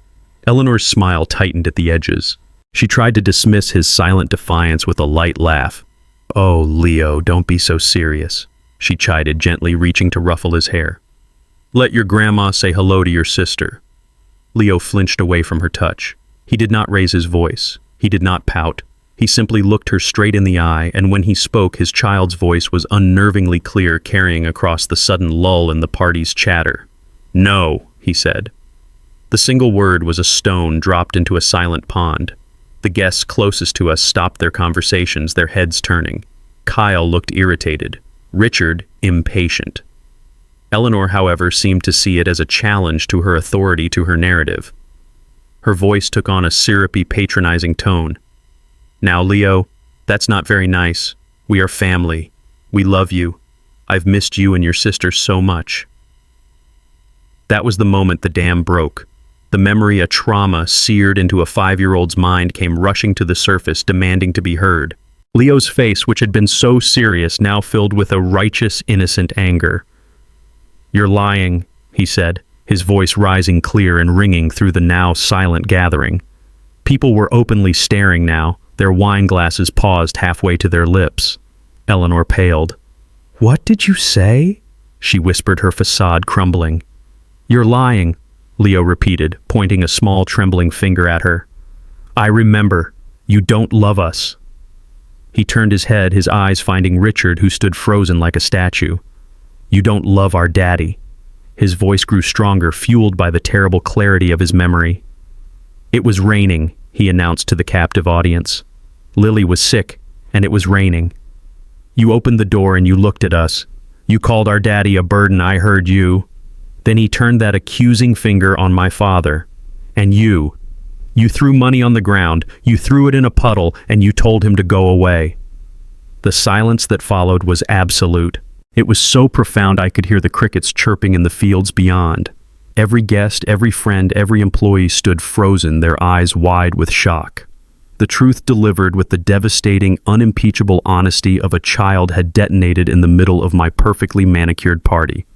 A: Eleanor's smile tightened at the edges. She tried to dismiss his silent defiance with a light laugh. "Oh, Leo, don't be so serious," she chided, gently reaching to ruffle his hair. "Let your grandma say hello to your sister." Leo flinched away from her touch. He did not raise his voice. He did not pout. He simply looked her straight in the eye, and when he spoke, his child's voice was unnervingly clear, carrying across the sudden lull in the party's chatter. "No," he said. The single word was a stone dropped into a silent pond. The guests closest to us stopped their conversations, their heads turning. Kyle looked irritated. Richard, impatient. Eleanor, however, seemed to see it as a challenge to her authority, to her narrative. Her voice took on a syrupy, patronizing tone. "Now, Leo, that's not very nice. We are family. We love you. I've missed you and your sister so much." That was the moment the dam broke. The memory, a trauma seared into a 5-year-old's mind, came rushing to the surface, demanding to be heard. Leo's face, which had been so serious, now filled with a righteous, innocent anger. "You're lying," he said, his voice rising clear and ringing through the now silent gathering. People were openly staring now, their wine glasses paused halfway to their lips. Eleanor paled. "What did you say?" she whispered, her facade crumbling. "You're lying," Leo repeated, pointing a small trembling finger at her. "I remember. You don't love us." He turned his head, his eyes finding Richard, who stood frozen like a statue. "You don't love our daddy." His voice grew stronger, fueled by the terrible clarity of his memory. "It was raining," he announced to the captive audience. "Lily was sick, and it was raining. You opened the door and you looked at us. You called our daddy a burden, I heard you. Then he turned that accusing finger on my father. And you threw money on the ground, you threw it in a puddle, and you told him to go away." The silence that followed was absolute. It was so profound I could hear the crickets chirping in the fields beyond. Every guest, every friend, every employee stood frozen, their eyes wide with shock. The truth delivered with the devastating, unimpeachable honesty of a child had detonated in the middle of my perfectly manicured party.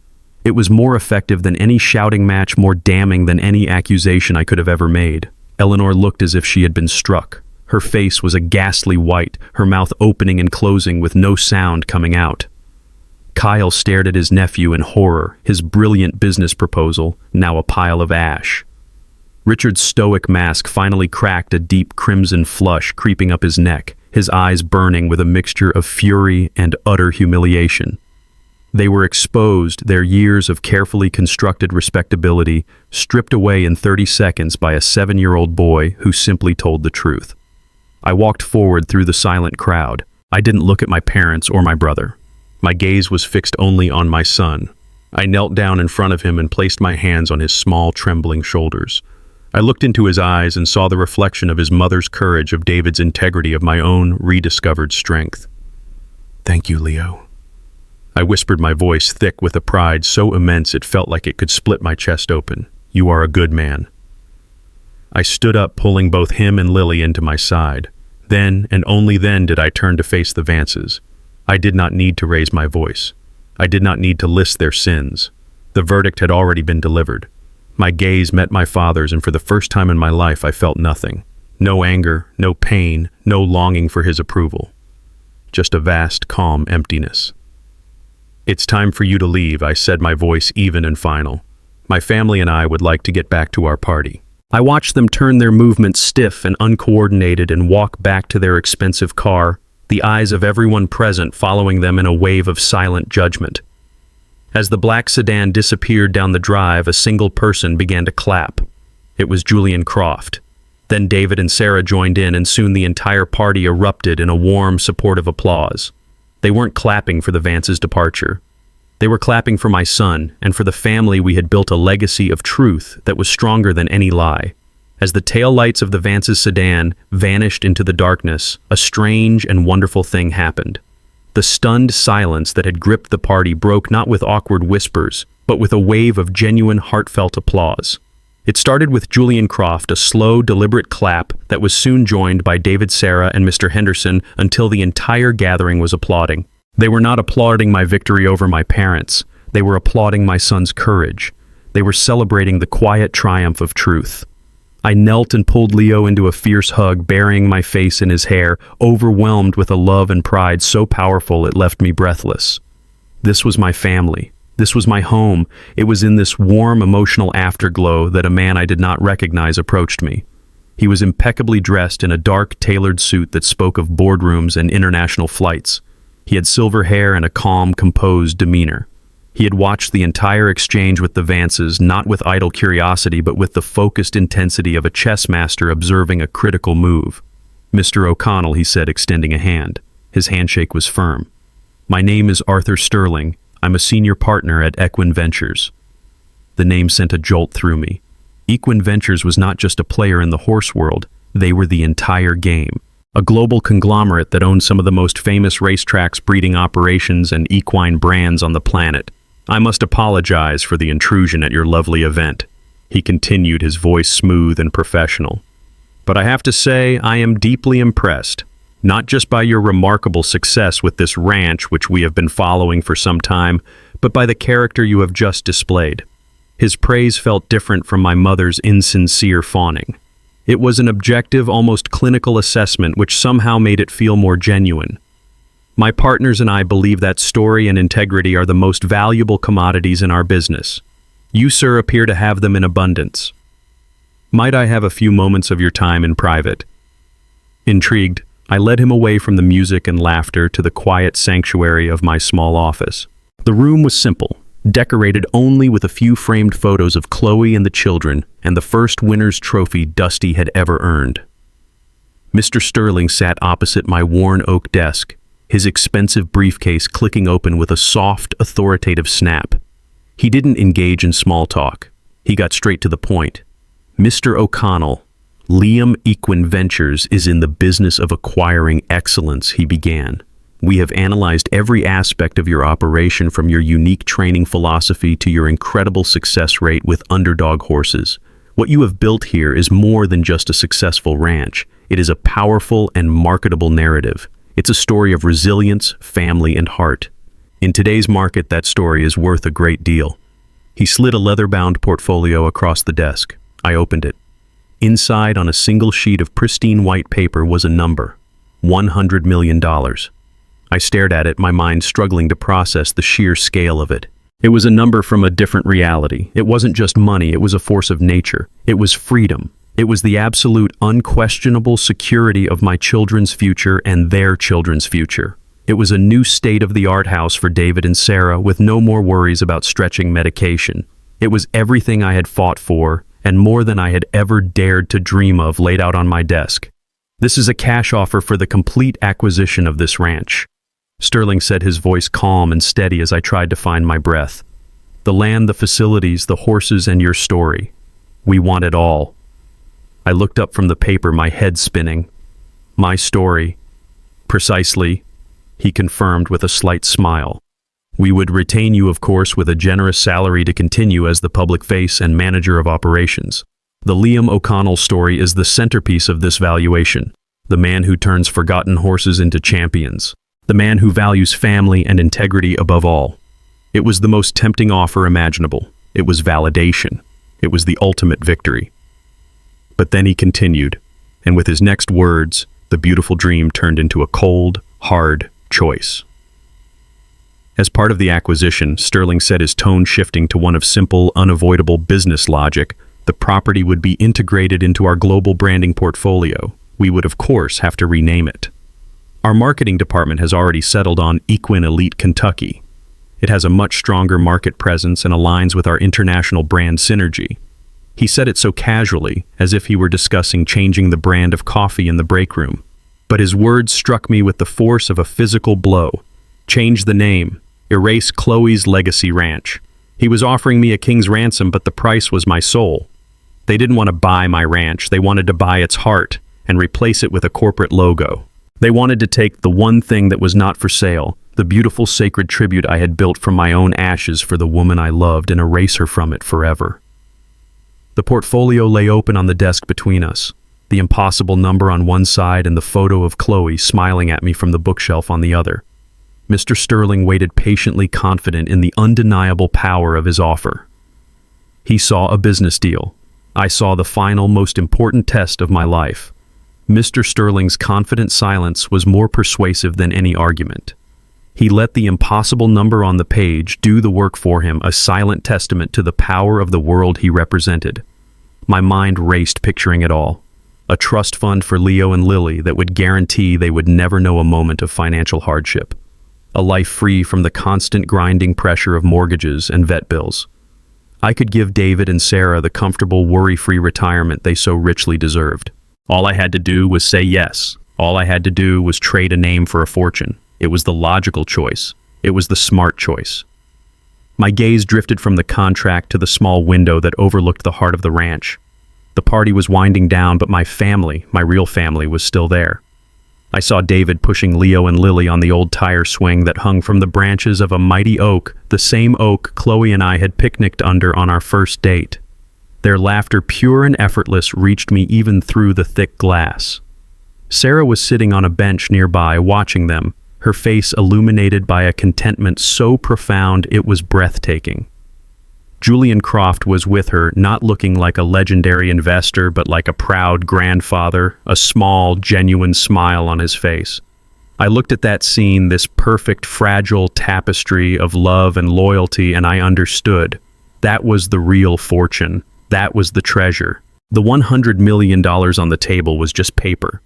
A: It was more effective than any shouting match, more damning than any accusation I could have ever made. Eleanor looked as if she had been struck. Her face was a ghastly white, her mouth opening and closing with no sound coming out. Kyle stared at his nephew in horror, his brilliant business proposal now a pile of ash. Richard's stoic mask finally cracked, a deep crimson flush creeping up his neck, his eyes burning with a mixture of fury and utter humiliation. They were exposed, their years of carefully constructed respectability stripped away in 30 seconds by a 7-year-old boy who simply told the truth. I walked forward through the silent crowd. I didn't look at my parents or my brother. My gaze was fixed only on my son. I knelt down in front of him and placed my hands on his small, trembling shoulders. I looked into his eyes and saw the reflection of his mother's courage, of David's integrity, of my own rediscovered strength. "Thank you, Leo." I whispered, my voice thick with a pride so immense it felt like it could split my chest open. "You are a good man." I stood up, pulling both him and Lily into my side. Then, and only then, did I turn to face the Vances. I did not need to raise my voice. I did not need to list their sins. The verdict had already been delivered. My gaze met my father's, and for the first time in my life I felt nothing. No anger, no pain, no longing for his approval. Just a vast, calm emptiness. "It's time for you to leave," I said, my voice even and final. "My family and I would like to get back to our party." I watched them turn their movements stiff and uncoordinated and walk back to their expensive car, the eyes of everyone present following them in a wave of silent judgment. As the black sedan disappeared down the drive, a single person began to clap. It was Julian Croft. Then David and Sarah joined in, and soon the entire party erupted in a warm, supportive applause. They weren't clapping for the Vance's departure. They were clapping for my son, and for the family we had built a legacy of truth that was stronger than any lie. As the taillights of the Vance's sedan vanished into the darkness, a strange and wonderful thing happened. The stunned silence that had gripped the party broke not with awkward whispers, but with a wave of genuine, heartfelt applause. It started with Julian Croft, a slow, deliberate clap that was soon joined by David, Sarah, and Mr. Henderson until the entire gathering was applauding. They were not applauding my victory over my parents. They were applauding my son's courage. They were celebrating the quiet triumph of truth. I knelt and pulled Leo into a fierce hug, burying my face in his hair, overwhelmed with a love and pride so powerful it left me breathless. This was my family. This was my home. It was in this warm, emotional afterglow that a man I did not recognize approached me. He was impeccably dressed in a dark, tailored suit that spoke of boardrooms and international flights. He had silver hair and a calm, composed demeanor. He had watched the entire exchange with the Vances, not with idle curiosity, but with the focused intensity of a chess master observing a critical move. "Mr. O'Connell," he said, extending a hand. His handshake was firm. "My name is Arthur Sterling. I'm a senior partner at Equine Ventures." The name sent a jolt through me. Equine Ventures was not just a player in the horse world, they were the entire game. A global conglomerate that owned some of the most famous racetracks, breeding operations, and equine brands on the planet. "I must apologize for the intrusion at your lovely event," he continued, his voice smooth and professional. "But I have to say I am deeply impressed, not just by your remarkable success with this ranch, which we have been following for some time, but by the character you have just displayed." His praise felt different from my mother's insincere fawning. It was an objective, almost clinical assessment which somehow made it feel more genuine. My partners and I believe that story and integrity are the most valuable commodities in our business. You, sir, appear to have them in abundance. Might I have a few moments of your time in private? Intrigued, I led him away from the music and laughter to the quiet sanctuary of my small office. The room was simple, decorated only with a few framed photos of Chloe and the children, and the first winner's trophy Dusty had ever earned. Mr. Sterling sat opposite my worn oak desk, his expensive briefcase clicking open with a soft, authoritative snap. He didn't engage in small talk. He got straight to the point. "Mr. O'Connell, Liam Equine Ventures is in the business of acquiring excellence," he began. We have analyzed every aspect of your operation, from your unique training philosophy to your incredible success rate with underdog horses. What you have built here is more than just a successful ranch. It is a powerful and marketable narrative. It's a story of resilience, family, and heart. In today's market, that story is worth a great deal. He slid a leather-bound portfolio across the desk. I opened it. Inside, on a single sheet of pristine white paper, was a number: $100 million. I stared at it, my mind struggling to process the sheer scale of it. It was a number from a different reality. It wasn't just money, it was a force of nature. It was freedom. It was the absolute, unquestionable security of my children's future and their children's future. It was a new state-of-the-art house for David and Sarah, with no more worries about stretching medication. It was everything I had fought for, and more than I had ever dared to dream of, laid out on my desk. This is a cash offer for the complete acquisition of this ranch. Sterling said, his voice calm and steady as I tried to find my breath. The land, the facilities, the horses, and your story. We want it all. I looked up from the paper, my head spinning. My story. Precisely, he confirmed with a slight smile. We would retain you, of course, with a generous salary to continue as the public face and manager of operations. The Liam O'Connell story is the centerpiece of this valuation. The man who turns forgotten horses into champions. The man who values family and integrity above all. It was the most tempting offer imaginable. It was validation. It was the ultimate victory. But then he continued, and with his next words, the beautiful dream turned into a cold, hard choice. As part of the acquisition, Sterling said, his tone shifting to one of simple, unavoidable business logic, the property would be integrated into our global branding portfolio. We would, of course, have to rename it. Our marketing department has already settled on Equine Elite Kentucky. It has a much stronger market presence and aligns with our international brand synergy. He said it so casually, as if he were discussing changing the brand of coffee in the break room. But his words struck me with the force of a physical blow. Change the name. Erase Chloe's legacy ranch. He was offering me a king's ransom, but the price was my soul. They didn't want to buy my ranch. They wanted to buy its heart and replace it with a corporate logo. They wanted to take the one thing that was not for sale, the beautiful sacred tribute I had built from my own ashes for the woman I loved, and erase her from it forever. The portfolio lay open on the desk between us, the impossible number on one side and the photo of Chloe smiling at me from the bookshelf on the other. Mr. Sterling waited patiently, confident in the undeniable power of his offer. He saw a business deal. I saw the final, most important test of my life. Mr. Sterling's confident silence was more persuasive than any argument. He let the impossible number on the page do the work for him, a silent testament to the power of the world he represented. My mind raced, picturing it all. A trust fund for Leo and Lily that would guarantee they would never know a moment of financial hardship. A life free from the constant grinding pressure of mortgages and vet bills. I could give David and Sarah the comfortable, worry-free retirement they so richly deserved. All I had to do was say yes. All I had to do was trade a name for a fortune. It was the logical choice. It was the smart choice. My gaze drifted from the contract to the small window that overlooked the heart of the ranch. The party was winding down, but my family, my real family, was still there. I saw David pushing Leo and Lily on the old tire swing that hung from the branches of a mighty oak, the same oak Chloe and I had picnicked under on our first date. Their laughter, pure and effortless, reached me even through the thick glass. Sarah was sitting on a bench nearby, watching them, her face illuminated by a contentment so profound it was breathtaking. Julian Croft was with her, not looking like a legendary investor, but like a proud grandfather, a small, genuine smile on his face. I looked at that scene, this perfect, fragile tapestry of love and loyalty, and I understood. That was the real fortune. That was the treasure. The $100 million on the table was just paper.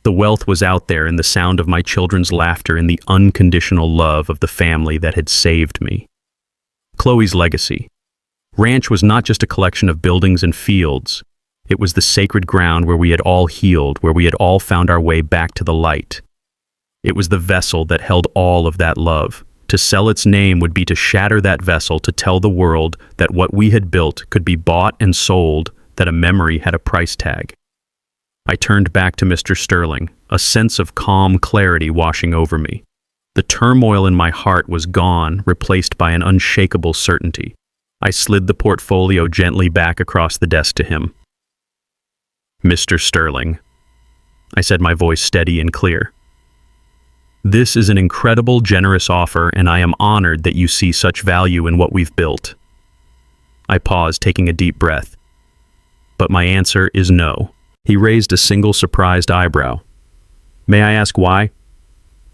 A: The wealth was out there in the sound of my children's laughter, in the unconditional love of the family that had saved me. Chloe's legacy. Ranch was not just a collection of buildings and fields. It was the sacred ground where we had all healed, where we had all found our way back to the light. It was the vessel that held all of that love. To sell its name would be to shatter that vessel, to tell the world that what we had built could be bought and sold, that a memory had a price tag. I turned back to Mr. Sterling, a sense of calm clarity washing over me. The turmoil in my heart was gone, replaced by an unshakable certainty. I slid the portfolio gently back across the desk to him. "Mr. Sterling," I said, my voice steady and clear. "This is an incredible, generous offer, and I am honored that you see such value in what we've built." I paused, taking a deep breath. "But my answer is no." He raised a single surprised eyebrow. "May I ask why?"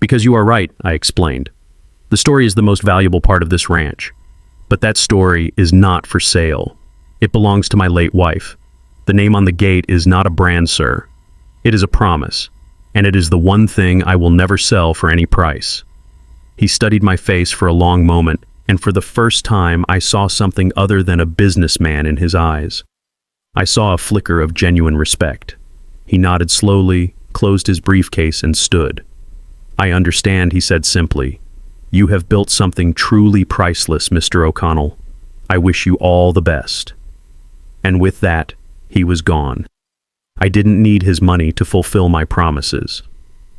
A: "Because you are right," I explained. "The story is the most valuable part of this ranch. But that story is not for sale. It belongs to my late wife. The name on the gate is not a brand, sir. It is a promise, and it is the one thing I will never sell for any price." He studied my face for a long moment, and for the first time I saw something other than a businessman in his eyes. I saw a flicker of genuine respect. He nodded slowly, closed his briefcase, and stood. "I understand," he said simply. "You have built something truly priceless, Mr. O'Connell. I wish you all the best." And with that, he was gone. I didn't need his money to fulfill my promises.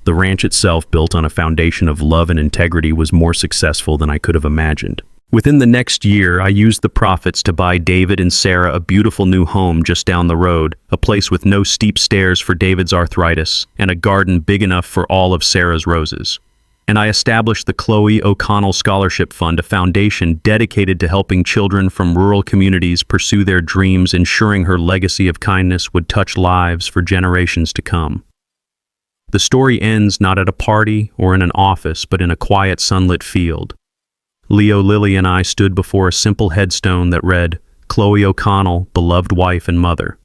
A: The ranch itself, built on a foundation of love and integrity, was more successful than I could have imagined. Within the next year, I used the profits to buy David and Sarah a beautiful new home just down the road, a place with no steep stairs for David's arthritis, and a garden big enough for all of Sarah's roses. And I established the Chloe O'Connell Scholarship Fund, a foundation dedicated to helping children from rural communities pursue their dreams, ensuring her legacy of kindness would touch lives for generations to come. The story ends not at a party or in an office, but in a quiet, sunlit field. Leo, Lily, and I stood before a simple headstone that read, "Chloe O'Connell, beloved wife and mother."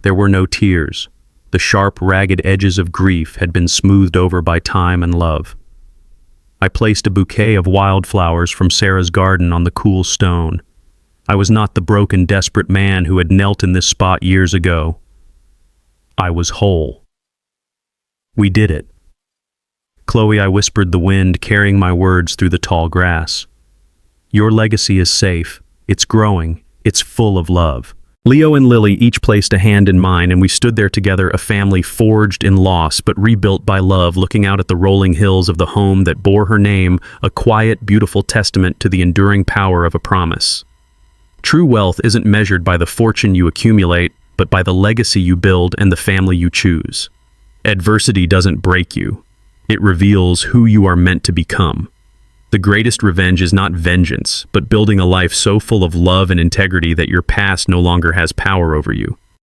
A: There were no tears. The sharp, ragged edges of grief had been smoothed over by time and love. I placed a bouquet of wildflowers from Sarah's garden on the cool stone. I was not the broken, desperate man who had knelt in this spot years ago. I was whole. We did it. "Chloe," I whispered the wind, carrying my words through the tall grass. "Your legacy is safe. It's growing. It's full of love." Leo and Lily each placed a hand in mine, and we stood there together, a family forged in loss but rebuilt by love, looking out at the rolling hills of the home that bore her name, a quiet, beautiful testament to the enduring power of a promise. True wealth isn't measured by the fortune you accumulate, but by the legacy you build and the family you choose. Adversity doesn't break you. It reveals who you are meant to become. The greatest revenge is not vengeance, but building a life so full of love and integrity that your past no longer has power over you.